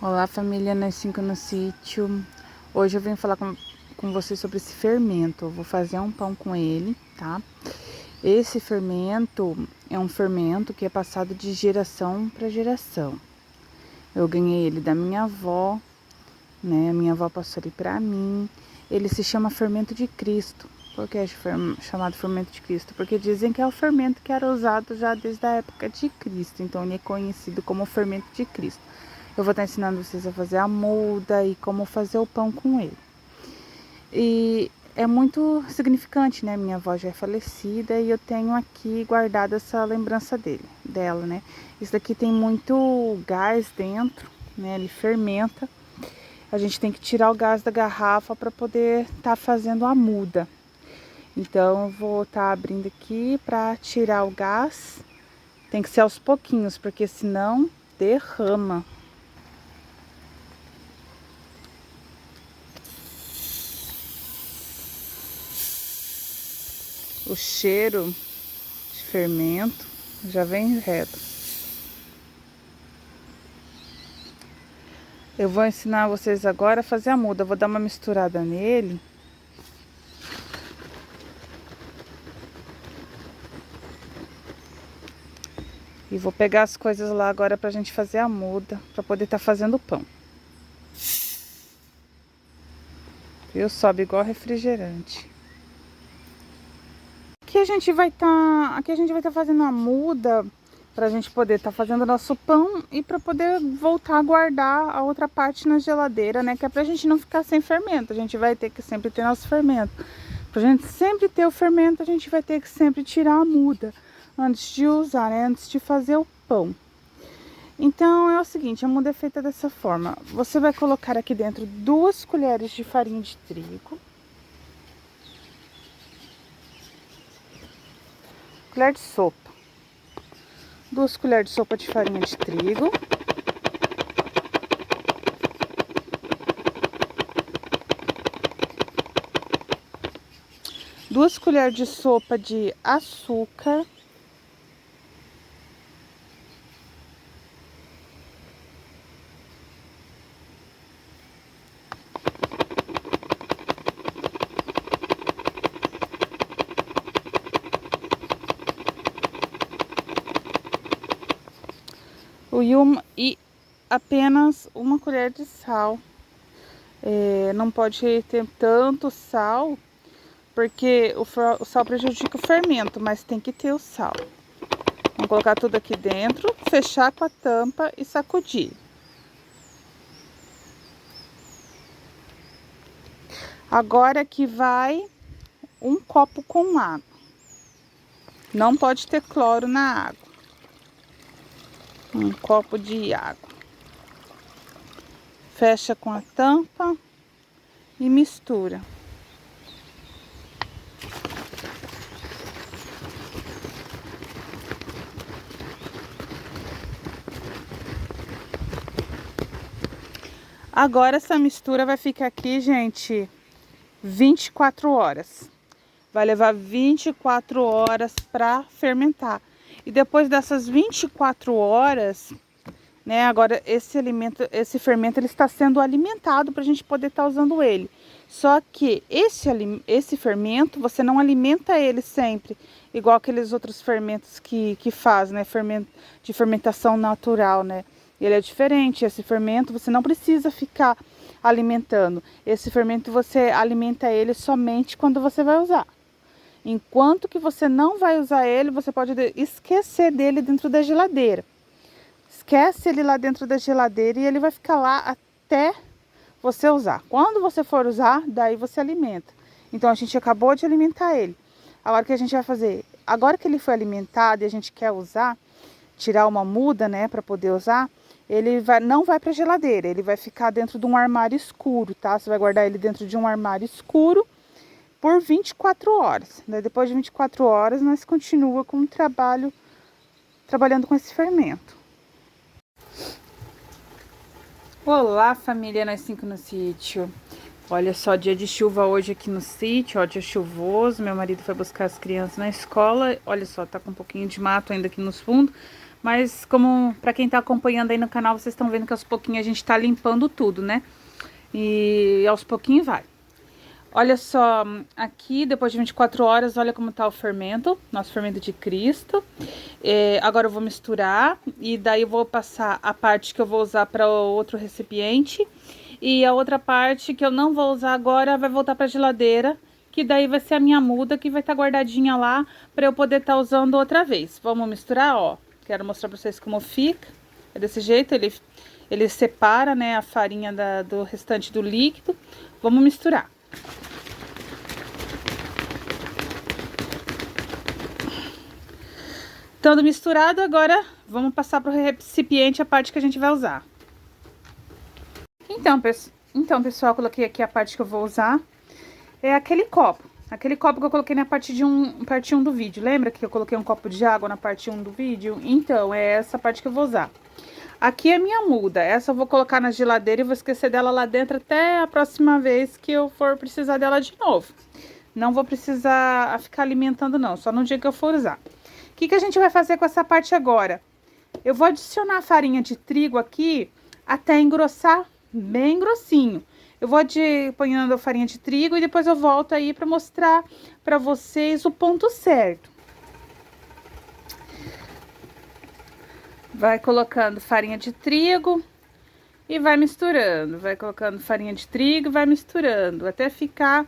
Olá, família, nós 5 no sítio. Hoje eu venho falar com vocês sobre esse fermento. Eu vou fazer um pão com ele, tá? Esse fermento é um fermento que é passado de geração para geração. Eu ganhei ele da minha avó, né? A minha avó passou ele para mim. Ele se chama fermento de Cristo. Por que é chamado fermento de Cristo? Porque dizem que é o fermento que era usado já desde a época de Cristo. Então ele é conhecido como fermento de Cristo. Eu vou estar ensinando vocês a fazer a muda e como fazer o pão com ele. E é muito significante, né? Minha avó já é falecida e eu tenho aqui guardada essa lembrança dela, né? Isso daqui tem muito gás dentro, né? Ele fermenta. A gente tem que tirar o gás da garrafa para poder estar fazendo a muda. Então eu vou estar abrindo aqui para tirar o gás. Tem que ser aos pouquinhos, porque senão derrama. O cheiro de fermento já vem reto. Eu vou ensinar vocês agora a fazer a muda. Eu vou dar uma misturada nele. E vou pegar as coisas lá agora pra gente fazer a muda, pra poder estar fazendo o pão. Viu? Sobe igual refrigerante. Aqui a gente vai estar fazendo a muda pra gente poder estar fazendo o nosso pão e pra poder voltar a guardar a outra parte na geladeira, né? Que é pra gente não ficar sem fermento. A gente vai ter que sempre ter nosso fermento. Pra gente sempre ter o fermento, a gente vai ter que sempre tirar a muda antes de usar, né? Antes de fazer o pão. Então é o seguinte, a muda é feita dessa forma. Você vai colocar aqui dentro 2 colheres de farinha de trigo. Colher de sopa. 2 colheres de sopa de farinha de trigo. Duas colheres de sopa de açúcar. E apenas 1 colher de sal. Não pode ter tanto sal, porque o sal prejudica o fermento, mas tem que ter o sal. Vamos colocar tudo aqui dentro, fechar com a tampa e sacudir. Agora aqui vai 1 copo com água. Não pode ter cloro na água. 1 copo de água. Fecha com a tampa e mistura. Agora essa mistura vai ficar aqui, gente, 24 horas. Vai levar 24 horas para fermentar. E depois dessas 24 horas, né, agora esse fermento ele está sendo alimentado para a gente poder estar usando ele. Só que esse fermento, você não alimenta ele sempre, igual aqueles outros fermentos que faz, né, de fermentação natural, né? Ele é diferente, esse fermento você não precisa ficar alimentando. Esse fermento você alimenta ele somente quando você vai usar. Enquanto que você não vai usar ele, você pode esquecer dele dentro da geladeira. Esquece ele lá dentro da geladeira e ele vai ficar lá até você usar. Quando você for usar, daí você alimenta. Então a gente acabou de alimentar ele. Agora o que a gente vai fazer? Agora que ele foi alimentado e a gente quer usar, tirar uma muda, né, para poder usar, ele não vai para a geladeira, ele vai ficar dentro de um armário escuro, tá? Você vai guardar ele dentro de um armário escuro por 24 horas. Daí, depois de 24 horas, nós continuamos com o trabalhando com esse fermento. Olá, família, nós 5 no sítio. Olha só, dia de chuva hoje aqui no sítio, ó, dia chuvoso. Meu marido foi buscar as crianças na escola. Olha só, tá com um pouquinho de mato ainda aqui nos fundos, Mas como para quem tá acompanhando aí no canal, vocês estão vendo que aos pouquinhos a gente tá limpando tudo, né? E aos pouquinhos vai. Olha só, aqui depois de 24 horas, olha como tá o fermento, nosso fermento de Cristo. Agora eu vou misturar e daí eu vou passar a parte que eu vou usar para outro recipiente. E a outra parte que eu não vou usar agora vai voltar para a geladeira, que daí vai ser a minha muda que vai estar guardadinha lá para eu poder estar usando outra vez. Vamos misturar, ó. Quero mostrar para vocês como fica. É desse jeito, ele separa, né, a farinha do restante do líquido. Vamos misturar. Estando misturado, agora vamos passar para o recipiente a parte que a gente vai usar. Então, pessoal, coloquei aqui a parte que eu vou usar. É aquele copo que eu coloquei na parte 1 do vídeo. Lembra que eu coloquei um copo de água na parte 1 do vídeo? Então, é essa parte que eu vou usar. Aqui é minha muda. Essa eu vou colocar na geladeira e vou esquecer dela lá dentro até a próxima vez que eu for precisar dela de novo. Não vou precisar ficar alimentando não, só no dia que eu for usar. O que a gente vai fazer com essa parte agora? Eu vou adicionar a farinha de trigo aqui até engrossar bem grossinho. Eu vou ponhando a farinha de trigo e depois eu volto aí para mostrar para vocês o ponto certo. Vai colocando farinha de trigo e vai misturando. Vai colocando farinha de trigo e vai misturando até ficar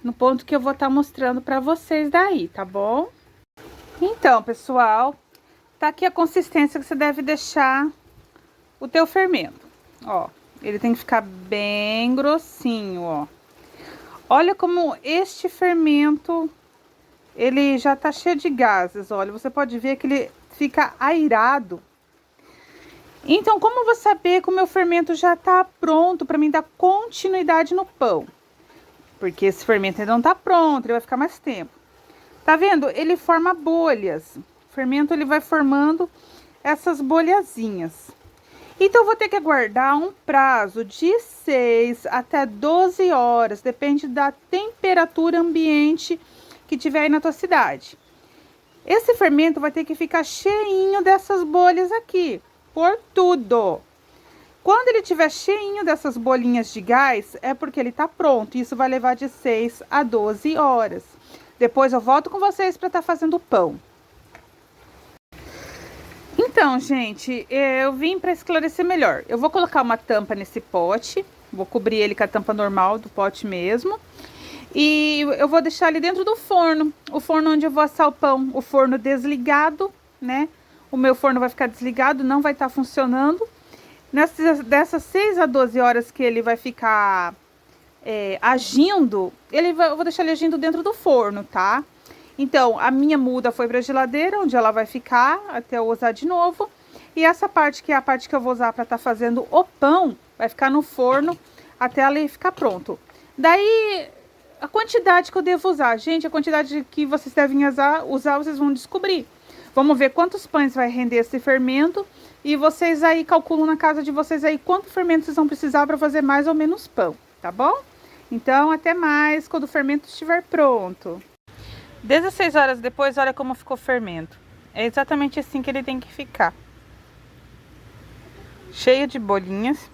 no ponto que eu vou estar mostrando para vocês daí, tá bom? Então, pessoal, tá aqui a consistência que você deve deixar o teu fermento. Ó, ele tem que ficar bem grossinho, ó. Olha como este fermento, ele já tá cheio de gases, olha. Você pode ver que ele fica airado. Então, como eu vou saber que o meu fermento já tá pronto para mim dar continuidade no pão? Porque esse fermento ainda não tá pronto, ele vai ficar mais tempo. Tá vendo? Ele forma bolhas. O fermento, ele vai formando essas bolhazinhas. Então, eu vou ter que aguardar um prazo de 6 até 12 horas. Depende da temperatura ambiente que tiver aí na tua cidade. Esse fermento vai ter que ficar cheinho dessas bolhas aqui, por tudo. Quando ele estiver cheinho dessas bolinhas de gás, é porque ele tá pronto. Isso vai levar de 6 a 12 horas. Depois eu volto com vocês para estar fazendo o pão. Então, gente, eu vim para esclarecer melhor. Eu vou colocar uma tampa nesse pote. Vou cobrir ele com a tampa normal do pote mesmo. E eu vou deixar ele dentro do forno. O forno onde eu vou assar o pão. O forno desligado, né? O meu forno vai ficar desligado, não vai estar funcionando. Dessas 6 a 12 horas que ele vai ficar agindo, eu vou deixar ele agindo dentro do forno, tá? Então, a minha muda foi para a geladeira, onde ela vai ficar até eu usar de novo. E essa parte, que é a parte que eu vou usar para estar fazendo o pão, vai ficar no forno até ela ficar pronto. Daí, a quantidade que eu devo usar. Gente, a quantidade que vocês devem usar, vocês vão descobrir. Vamos ver quantos pães vai render esse fermento. E vocês aí calculam na casa de vocês aí quanto fermento vocês vão precisar para fazer mais ou menos pão, tá bom? Então, até mais quando o fermento estiver pronto. 16 horas depois, olha como ficou o fermento. É exatamente assim que ele tem que ficar. Cheio de bolinhas.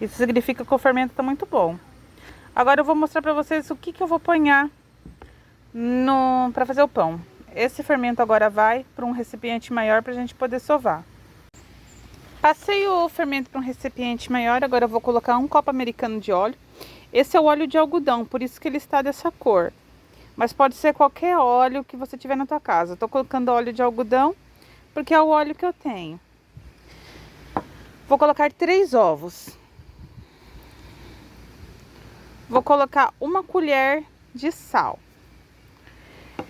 Isso significa que o fermento tá muito bom. Agora eu vou mostrar pra vocês o que eu vou ponhar pra fazer o pão. Esse fermento agora vai para um recipiente maior pra gente poder sovar. Passei o fermento para um recipiente maior, agora eu vou colocar um copo americano de óleo. Esse é o óleo de algodão, por isso que ele está dessa cor. Mas pode ser qualquer óleo que você tiver na tua casa. Eu tô colocando óleo de algodão, porque é o óleo que eu tenho. Vou colocar 3 ovos. Vou colocar 1 colher de sal.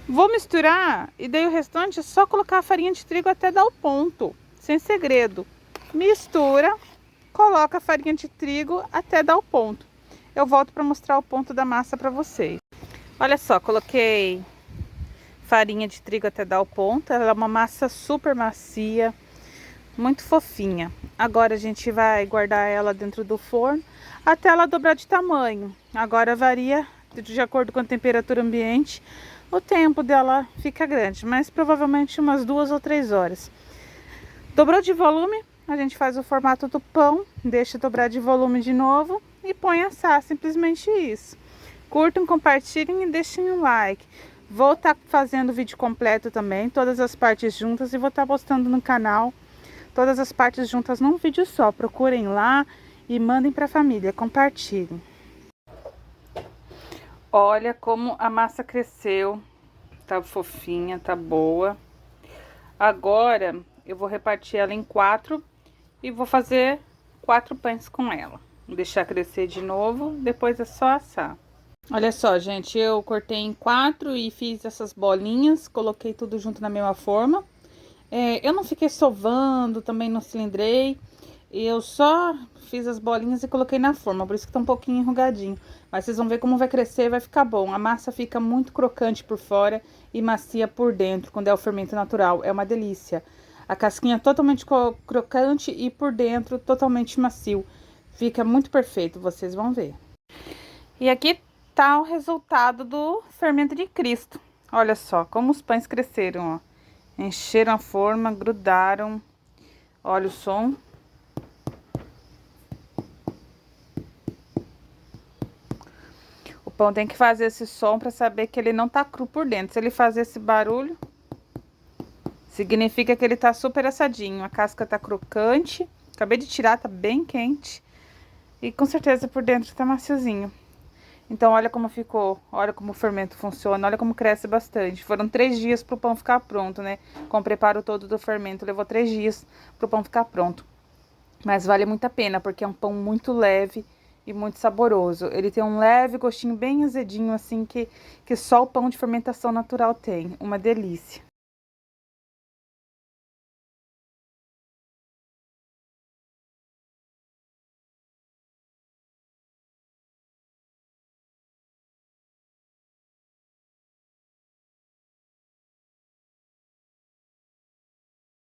Vou misturar e daí o restante é só colocar a farinha de trigo até dar o ponto. Sem segredo. Mistura, coloca a farinha de trigo até dar o ponto. Eu volto para mostrar o ponto da massa para vocês. Olha só, coloquei farinha de trigo até dar o ponto. Ela é uma massa super macia, muito fofinha. Agora a gente vai guardar ela dentro do forno até ela dobrar de tamanho. Agora varia de acordo com a temperatura ambiente. O tempo dela fica grande, mas provavelmente umas 2 ou 3 horas. Dobrou de volume, a gente faz o formato do pão, deixa dobrar de volume de novo e põe assar, simplesmente isso. Curtam, compartilhem e deixem um like. Vou estar fazendo o vídeo completo também, todas as partes juntas, e vou estar postando no canal todas as partes juntas num vídeo só. Procurem lá e mandem para a família, compartilhem. Olha como a massa cresceu, tá fofinha, tá boa. Agora eu vou repartir ela em 4 e vou fazer 4 pães com ela. Vou deixar crescer de novo, depois é só assar. Olha só, gente, eu cortei em 4 e fiz essas bolinhas, coloquei tudo junto na mesma forma. Eu não fiquei sovando, também não cilindrei. Eu só fiz as bolinhas e coloquei na forma, por isso que tá um pouquinho enrugadinho. Mas vocês vão ver como vai crescer, vai ficar bom. A massa fica muito crocante por fora e macia por dentro, quando é o fermento natural. É uma delícia. A casquinha totalmente crocante e por dentro totalmente macio. Fica muito perfeito, vocês vão ver. E aqui tá o resultado do fermento de Cristo. Olha só como os pães cresceram, ó. Encheram a forma, grudaram. Olha o som. O pão tem que fazer esse som para saber que ele não tá cru por dentro. Se ele fazer esse barulho, significa que ele tá super assadinho. A casca tá crocante. Acabei de tirar, tá bem quente. E com certeza por dentro tá maciozinho. Então, olha como ficou, olha como o fermento funciona, olha como cresce bastante. Foram 3 dias pro pão ficar pronto, né? Com o preparo todo do fermento, levou 3 dias pro pão ficar pronto. Mas vale muito a pena, porque é um pão muito leve e muito saboroso. Ele tem um leve gostinho bem azedinho, assim, que só o pão de fermentação natural tem. Uma delícia.